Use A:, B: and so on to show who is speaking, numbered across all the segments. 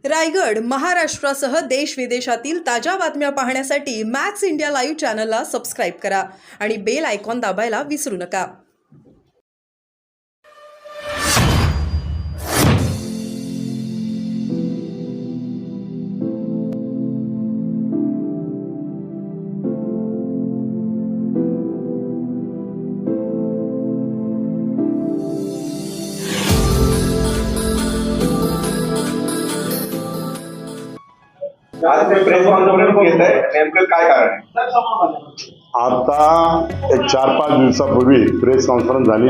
A: रायगड, महाराष्ट्रासह देश विदेशातील ताज्या बातम्या पाहण्यासाठी मॅक्स इंडिया लाईव्ह चॅनलला सबस्क्राईब करा आणि बेल आयकॉन दाबायला विसरू नका.
B: आज ते प्रेस कॉन्फरन्स घेत आहे, नेमकं काय कारण आहे?
C: आता एक 4-5 दिवसापूर्वी प्रेस कॉन्फरन्स झाली.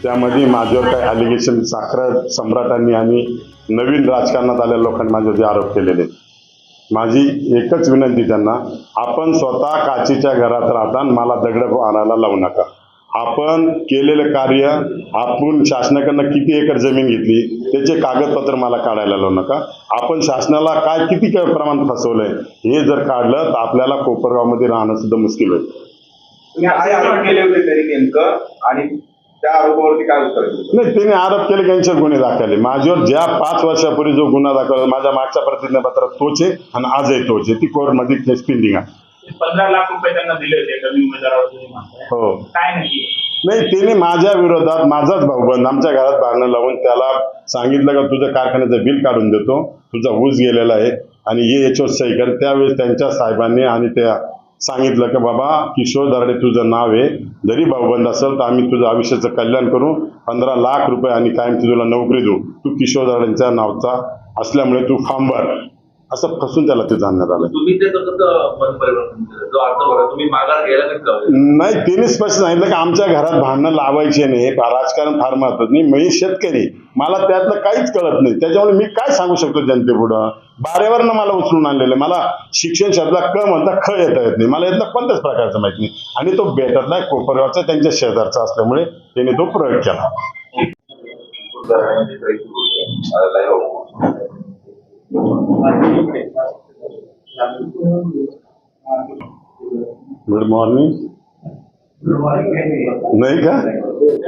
C: त्यामध्ये माझ्यावर काही ॲलिगेशन साखर सम्राटांनी आणि नवीन राजकारणात आलेल्या लोकांनी माझ्यावर जे आरोप केलेले. माझी एकच विनंती त्यांना, आपण स्वतः काचेच्या घरात राहताना मला दगड आणायला लावू नका. आपण केलेलं कार्य, आपण शासनाकडनं किती एकर जमीन घेतली त्याचे कागदपत्र मला काढायला लावू नका. आपण शासनाला काय किती प्रमाणात फसवलंय हे जर काढलं तर आपल्याला कोपरगावमध्ये राहणं सुद्धा मुश्किल होईल.
B: तुम्ही काय आरोप केले होते तरी नेमकं, आणि त्या आरोपावरती काय उत्तर दिलं?
C: नाही, त्यांनी आरोप केले, त्यांचे गुन्हे दाखवले. माझ्यावर ज्या 5 वर्षापूर्वी जो गुन्हा दाखवला माझ्या मागच्या प्रतिज्ञापत्रात तोच आहे आणि आजही तोच आहे. ती कोर्टमध्ये केस पेंडिंग आहे.
D: 15 लाख रुपये त्यांना दिले होते नवीन उमेदवारावर तुम्ही म्हणताय.
C: हो.
D: काय नाही
C: नाही, त्यांनी माझ्या विरोधात माझाच भाऊबंद आमच्या घरात भांडणं लावून त्याला सांगितलं का तुझ्या कारखान्याचं बिल काढून देतो, तुझा ऊस गेलेला आहे आणि हे याच्यावर सही कर. त्यावेळेस त्यांच्या साहेबांनी आणि त्या सांगितलं की बाबा किशोर दराडे तुझं नाव आहे, जरी भाऊबंद असेल तर आम्ही तुझं आयुष्याचं कल्याण करू, 15 लाख रुपये आणि कायम तुला नोकरी देऊ, तू किशोर दराडेंच्या नावचा असल्यामुळे तू फॉर्म भर, असं फसून त्याला ते जाणण्यात आलं.
E: तुम्ही ते कसं मन परिवर्तन केलं, जो अर्ज भरा तुम्ही माघार घ्यायला कसं?
C: नाही, त्यांनी स्पष्ट सांगितलं की आमच्या घरात भांडणं लावायचे नाही, राजकारण फार महत्वाचं नाही. मी शेतकरी, मला त्यातलं काहीच कळत नाही, त्याच्यामुळे मी काय सांगू शकतो जनतेपुढं. बारेवरनं मला उचलून आणलेलं, मला शिक्षण शब्दात क म्हणता ख येता येत नाही, मला यातलं कोणत्याच प्रकारचं माहित नाही. आणि तो भेटत नाही कोपरगावचा, त्यांच्या शेजारचा असल्यामुळे त्यांनी तो प्रयोग केला. Good morning. नाही का
D: बरोबर.